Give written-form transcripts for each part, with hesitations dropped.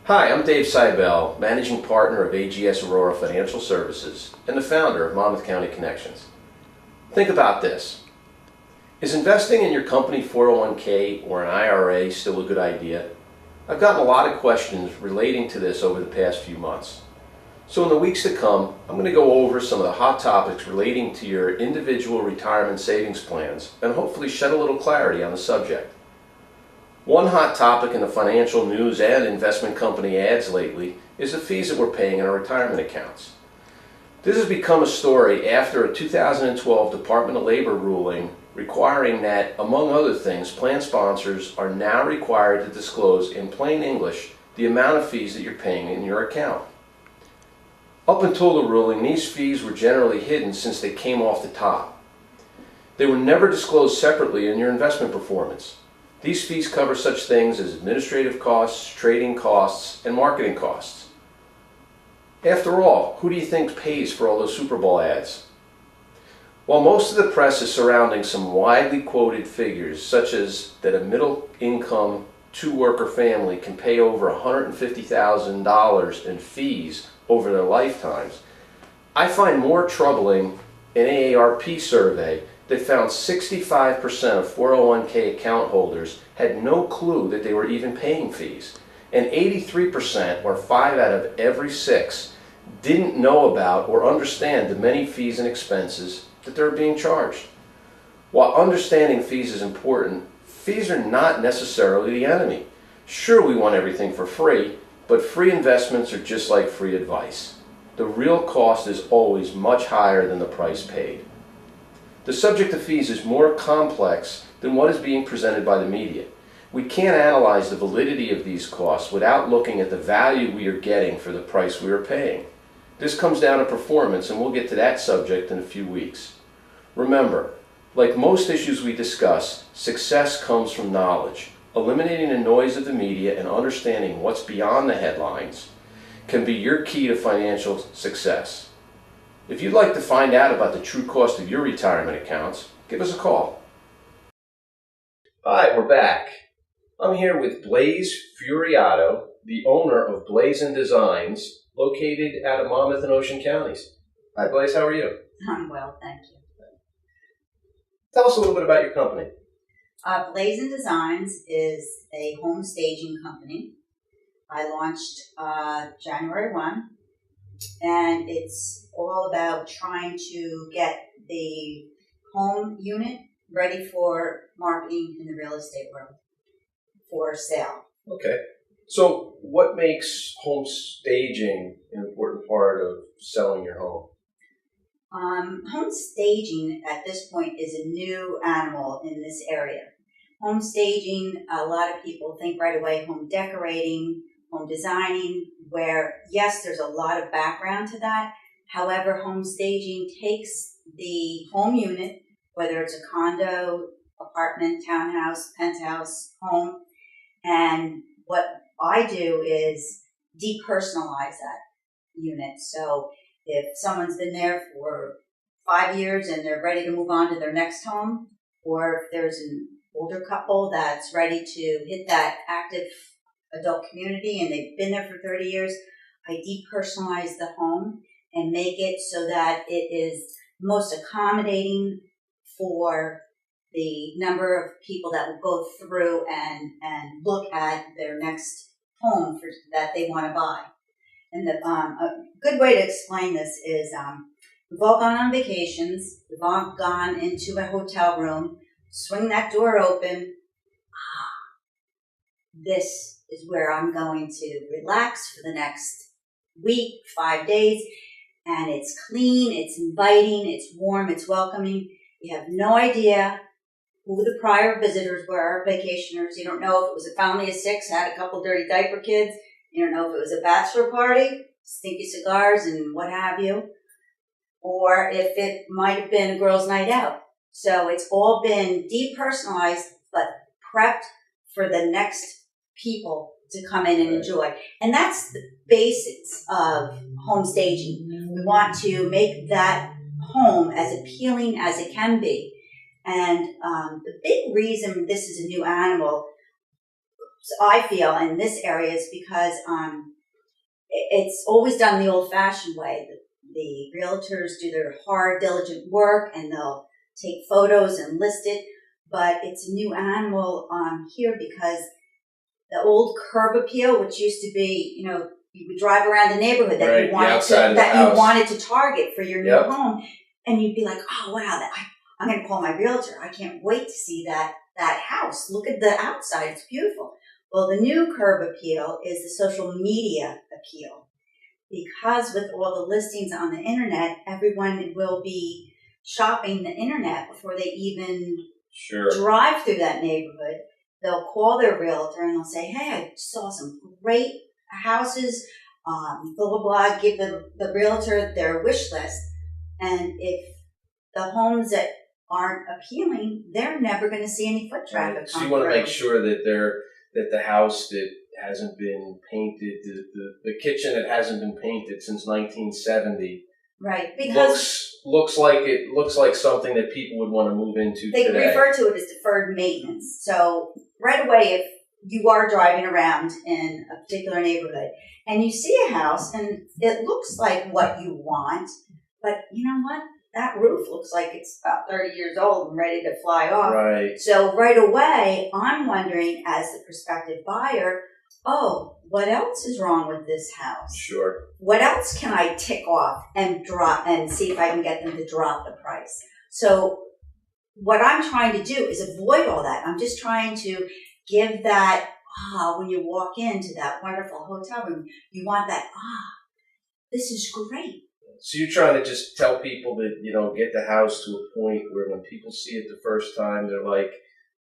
Hi, I'm Dave Seibel, Managing Partner of AGS Aurora Financial Services and the founder of Monmouth County Connections. Think about this. Is investing in your company 401k or an IRA still a good idea? I've gotten a lot of questions relating to this over the past few months. So in the weeks to come, I'm going to go over some of the hot topics relating to your individual retirement savings plans and hopefully shed a little clarity on the subject. One hot topic in the financial news and investment company ads lately is the fees that we're paying in our retirement accounts. This has become a story after a 2012 Department of Labor ruling requiring that, among other things, plan sponsors are now required to disclose in plain English the amount of fees that you're paying in your account. Up until the ruling, these fees were generally hidden since they came off the top. They were never disclosed separately in your investment performance. These fees cover such things as administrative costs, trading costs, and marketing costs. After all, who do you think pays for all those Super Bowl ads? While most of the press is surrounding some widely quoted figures, such as that a middle-income two-worker family can pay over $150,000 in fees over their lifetimes, I find more troubling an AARP survey that found 65% of 401k account holders had no clue that they were even paying fees, and 83%, or 5 out of every 6, didn't know about or understand the many fees and expenses that they're being charged. While understanding fees is important, fees are not necessarily the enemy. Sure, we want everything for free, but free investments are just like free advice. The real cost is always much higher than the price paid. The subject of fees is more complex than what is being presented by the media. We can't analyze the validity of these costs without looking at the value we are getting for the price we are paying. This comes down to performance, and we'll get to that subject in a few weeks. Remember, like most issues we discuss, success comes from knowledge. Eliminating the noise of the media and understanding what's beyond the headlines can be your key to financial success. If you'd like to find out about the true cost of your retirement accounts, give us a call. Hi, we're back. I'm here with Blaise Furiato, the owner of Blaise Designs, located out of Monmouth and Ocean Counties. Hi, Blaise, how are you? I'm well, thank you. Tell us a little bit about your company. Blaise Designs is a home staging company. I launched January 1, and it's all about trying to get the home unit ready for marketing in the real estate world for sale. Okay. So what makes home staging an important part of selling your home? Home staging at this point is a new animal in this area. Home staging, a lot of people think right away home decorating, home designing, where yes, there's a lot of background to that. However, home staging takes the home unit, whether it's a condo, apartment, townhouse, penthouse, home, and what I do is depersonalize that unit. So if someone's been there for 5 years and they're ready to move on to their next home, or if there's an older couple that's ready to hit that active adult community and they've been there for 30 years, I depersonalize the home and make it so that it is most accommodating for the number of people that will go through and look at their next home that they want to buy. And a good way to explain this is we've all gone on vacations, we've all gone into a hotel room, swing that door open, this is where I'm going to relax for the next week, 5 days, and it's clean, it's inviting, it's warm, it's welcoming. You have no idea who the prior visitors were, vacationers. You don't know if it was a family of 6, had a couple dirty diaper kids. You don't know if it was a bachelor party, stinky cigars and what have you, or if it might have been a girls' night out. So it's all been depersonalized, but prepped for the next people to come in and enjoy. And that's the basics of home staging. We want to make that home as appealing as it can be. And the big reason this is a new animal, I feel in this area is because it's always done the old-fashioned way. The realtors do their hard, diligent work, and they'll take photos and list it. But it's a new animal here because the old curb appeal, which used to be, you know, you would drive around the neighborhood that you wanted to target for your new home, and you'd be like, oh wow, I'm going to call my realtor. I can't wait to see that house. Look at the outside; it's beautiful. Well, the new curb appeal is the social media appeal, because with all the listings on the internet, everyone will be shopping the internet before they even drive through that neighborhood. They'll call their realtor and they'll say, hey, I saw some great houses, blah, blah, blah, give the realtor their wish list. And if the homes that aren't appealing, they're never going to see any foot traffic. So you want to make sure that the house that hasn't been painted, the kitchen that hasn't been painted since 1970, right? Because looks like something that people would want to move into today. They refer to it as deferred maintenance. So right away, if you are driving around in a particular neighborhood and you see a house and it looks like what you want, but you know what? That roof looks like it's about 30 years old and ready to fly off. Right. So right away, I'm wondering as the prospective buyer, oh, what else is wrong with this house? Sure. What else can I tick off and drop and see if I can get them to drop the price? So what I'm trying to do is avoid all that. I'm just trying to give that, when you walk into that wonderful hotel room, you want that, this is great. So you're trying to just tell people that, you know, get the house to a point where when people see it the first time, they're like,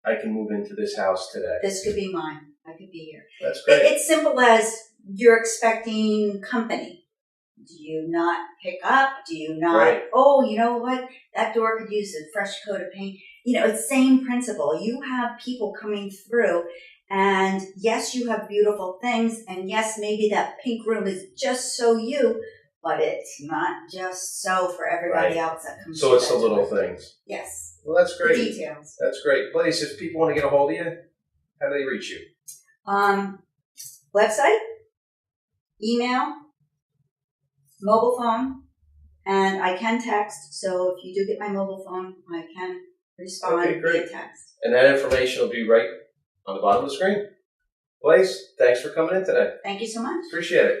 I can move into this house today. This could be mine. I could be here. That's great. It's simple as you're expecting company. Do you not pick up? Do you not, oh, you know what? That door could use a fresh coat of paint. You know, it's same principle. You have people coming through, and yes, you have beautiful things, and yes, maybe that pink room is just so you, but it's not just so for everybody else that comes through. So it's the little things. Yes. Well, that's great. The details. That's great. Blaise, if people want to get a hold of you, how do they reach you? Website, email, mobile phone, and I can text. So if you do get my mobile phone, I can respond via text. And that information will be right on the bottom of the screen. Blaise, thanks for coming in today. Thank you so much. Appreciate it.